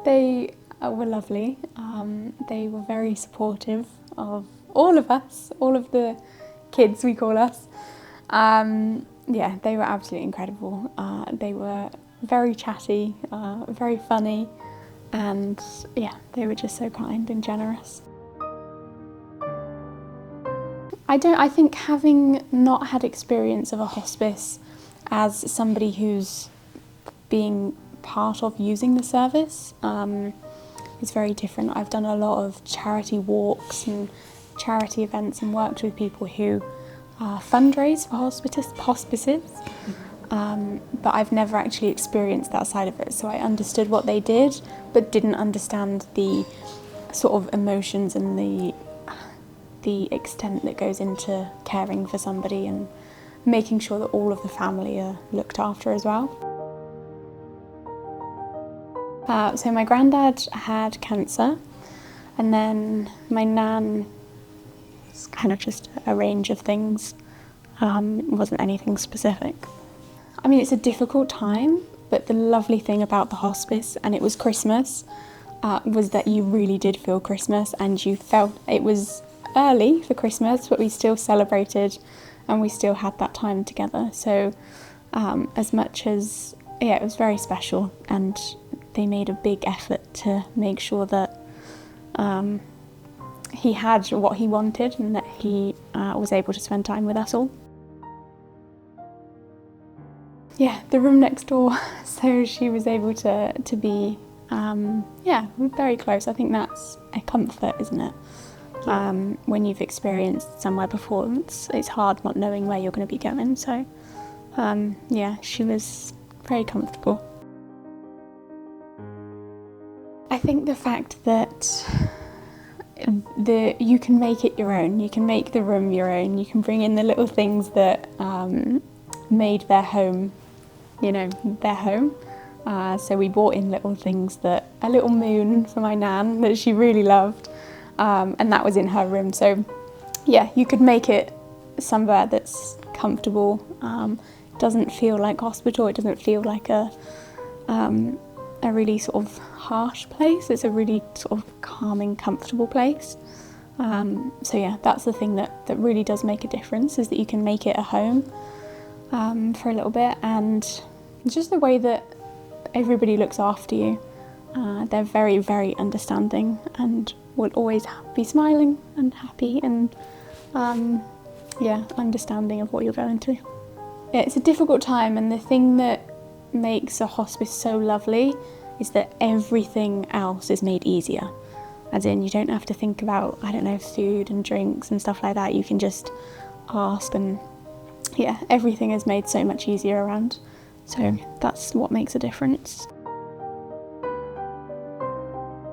They were lovely. They were very supportive of all of us, all of the kids we call us. Yeah, they were absolutely incredible. They were very chatty, very funny, and yeah, they were just so kind and generous. I think having not had experience of a hospice as somebody who's being part of using the service is very different. I've done a lot of charity walks and charity events and worked with people who fundraise for hospices, but I've never actually experienced that side of it. So I understood what they did, but didn't understand the sort of emotions and the extent that goes into caring for somebody and making sure that all of the family are looked after as well. So my granddad had cancer, and then my nan was kind of just a range of things. It wasn't anything specific. I mean, it's a difficult time, but the lovely thing about the hospice, and it was Christmas, was that you really did feel Christmas, and you felt it was early for Christmas, but we still celebrated and we still had that time together. So as much as, yeah, it was very special, and they made a big effort to make sure that he had what he wanted and that he was able to spend time with us all. Yeah, the room next door, so she was able to be, yeah, very close. I think that's a comfort, isn't it? Yeah. When you've experienced somewhere before, it's hard not knowing where you're going to be going. So, yeah, she was very comfortable. I think the fact that you can make it your own, you can make the room your own, you can bring in the little things that made their home, you know, their home. So we brought in little things a little moon for my nan that she really loved, and that was in her room. So yeah, you could make it somewhere that's comfortable, doesn't feel like hospital, it doesn't feel like a really sort of harsh place. It's a really sort of calming, comfortable place. So yeah, that's the thing that really does make a difference, is that you can make it a home for a little bit, and just the way that everybody looks after you. They're very, very understanding and will always be smiling and happy and yeah, understanding of what you're going through. Yeah, it's a difficult time, and the thing that makes a hospice so lovely is that everything else is made easier. As in, you don't have to think about, I don't know, food and drinks and stuff like that. You can just ask, and yeah, everything is made so much easier around. So that's what makes a difference.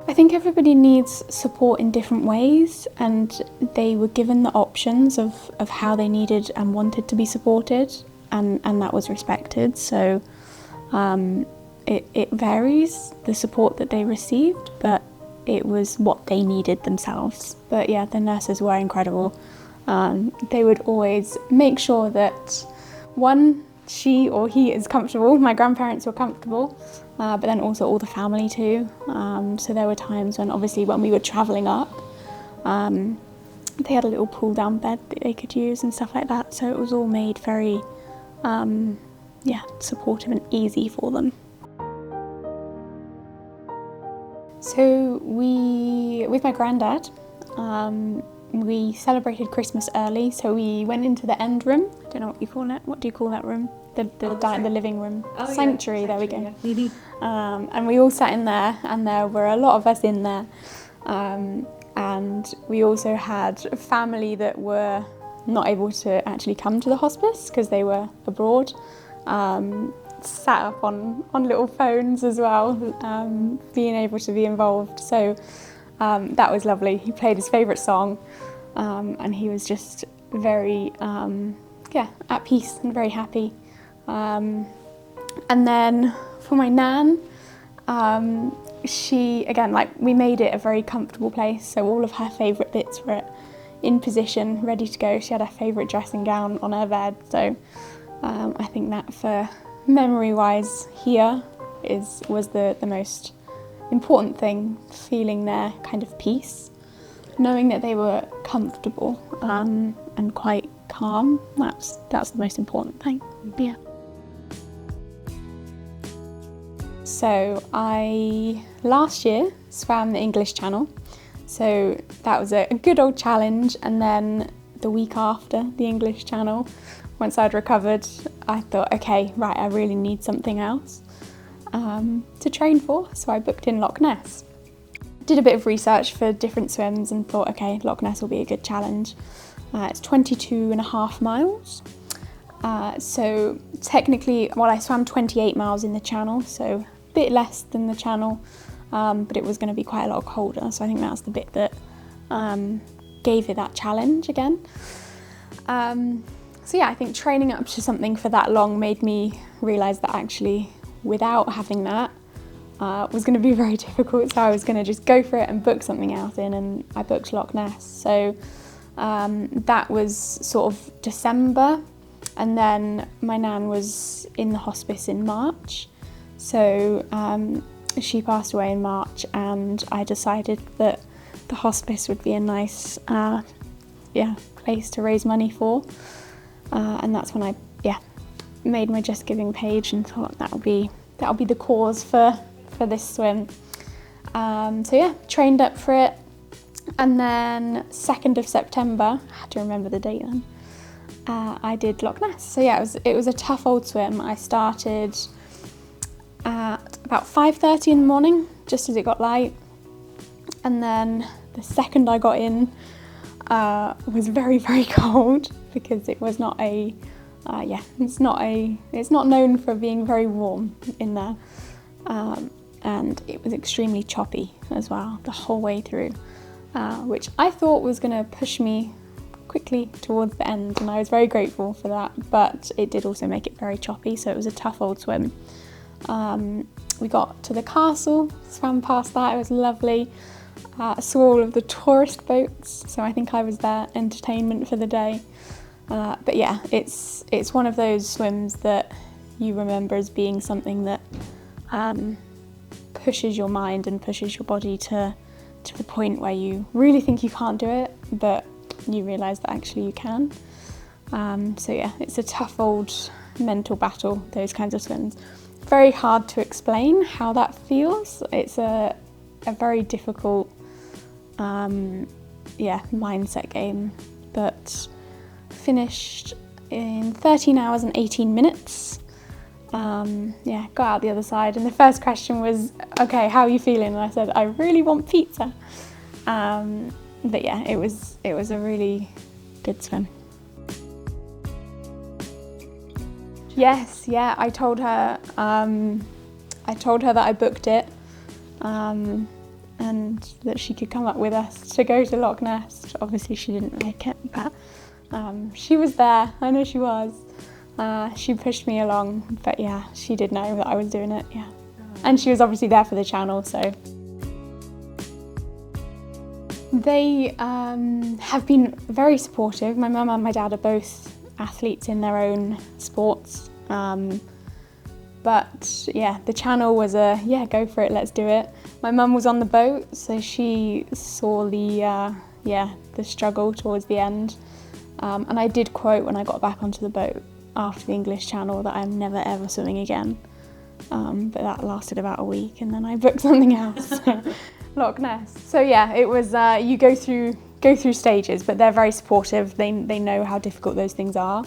I think everybody needs support in different ways, and they were given the options of how they needed and wanted to be supported, and that was respected. So it varies, the support that they received, but it was what they needed themselves. But yeah, the nurses were incredible. They would always make sure that, one, she or he is comfortable. My grandparents were comfortable, but then also all the family too. So there were times when we were travelling up, they had a little pull down bed that they could use and stuff like that. So it was all made very, yeah, supportive and easy for them. So with my granddad, we celebrated Christmas early, so we went into the end room. I don't know what you call it. What do you call that room? The living room. Oh, Sanctuary, yeah. There we go. Yeah. And we all sat in there, and there were a lot of us in there. And we also had a family that were not able to actually come to the hospice because they were abroad. Sat up on little phones as well, being able to be involved. So that was lovely. He played his favourite song, and he was just very, at peace and very happy. And then for my nan, she, again, we made it a very comfortable place, so all of her favourite bits were in position, ready to go. She had her favourite dressing gown on her bed, so I think that, for memory-wise, here was the most important thing, feeling their kind of peace, knowing that they were comfortable and quite calm. That's the most important thing. Yeah. So I last year swam the English Channel, so that was a good old challenge. And then the week after the English Channel, once I'd recovered, I thought, okay, right, I really need something else to train for. So I booked in Loch Ness. Did a bit of research for different swims and thought, okay, Loch Ness will be a good challenge. It's 22.5 miles. So technically, well, I swam 28 miles in the Channel, so a bit less than the Channel, but it was going to be quite a lot colder. So I think that's the bit that gave it that challenge again. So yeah, I think training up to something for that long made me realise that actually without having that was going to be very difficult. So I was going to just go for it and book something else in, and I booked Loch Ness. So that was sort of December, and then my nan was in the hospice in March. So she passed away in March, and I decided that the hospice would be a nice place to raise money for. And that's when I made my Just Giving page and thought that'll be the cause for this swim. So yeah, trained up for it, and then 2nd of September, I had to remember the date then, I did Loch Ness. So yeah, it was a tough old swim. I started at about 5:30 in the morning, just as it got light, and then the second I got in was very, very cold, because it was not it's not known for being very warm in there, and it was extremely choppy as well the whole way through, which I thought was going to push me quickly towards the end, and I was very grateful for that, but it did also make it very choppy, so it was a tough old swim. We got to the castle, swam past that, it was lovely. Saw all of the tourist boats, so I think I was their entertainment for the day. But yeah, it's one of those swims that you remember as being something that pushes your mind and pushes your body to the point where you really think you can't do it, but you realise that actually you can. So yeah, it's a tough old mental battle, those kinds of swims. Very hard to explain how that feels. It's a very difficult mindset game, but finished in 13 hours and 18 minutes. Got out the other side, and the first question was, okay, how are you feeling? And I said, I really want pizza. But yeah, it was a really good swim. Yes, yeah, I told her that I booked it, and that she could come up with us to go to Loch Ness. Obviously she didn't make it, but she was there, I know she was. She pushed me along, but yeah, she did know that I was doing it, yeah. And she was obviously there for the Channel, so. They have been very supportive. My mum and my dad are both athletes in their own sports. But yeah, the Channel was go for it, let's do it. My mum was on the boat, so she saw the struggle towards the end. And I did quote when I got back onto the boat after the English Channel that I'm never ever swimming again. But that lasted about a week, and then I booked something else, Loch Ness. So yeah, it was, you go through stages, but they're very supportive. They know how difficult those things are.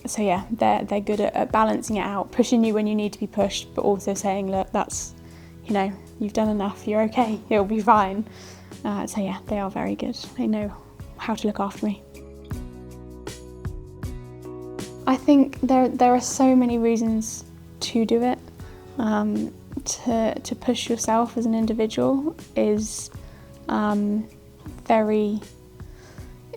So yeah, they're good at balancing it out, pushing you when you need to be pushed, but also saying, look, that's, you've done enough, you're okay, it'll be fine. So yeah, they are very good. They know how to look after me. I think there are so many reasons to do it. To push yourself as an individual is very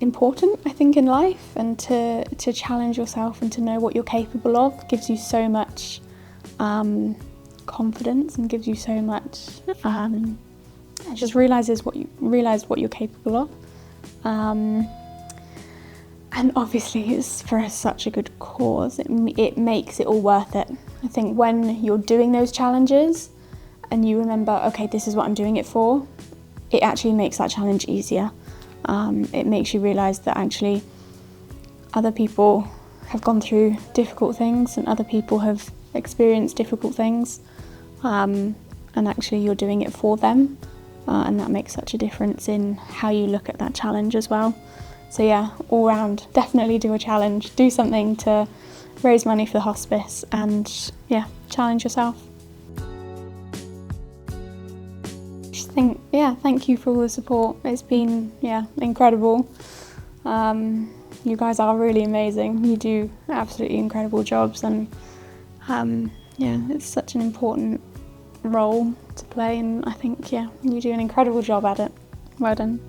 important, I think, in life, and to challenge yourself and to know what you're capable of gives you so much confidence, and gives you so much just realize what you're capable of. And obviously it's for such a good cause. It makes it all worth it. I think when you're doing those challenges and you remember, okay, this is what I'm doing it for, it actually makes that challenge easier. It makes you realise that actually other people have gone through difficult things and other people have experienced difficult things, and actually you're doing it for them, and that makes such a difference in how you look at that challenge as well. So yeah, all round, definitely do a challenge, do something to raise money for the hospice, and yeah, challenge yourself. Thank you for all the support. It's been incredible. You guys are really amazing. You do absolutely incredible jobs, and it's such an important role to play, and I think you do an incredible job at it. Well done.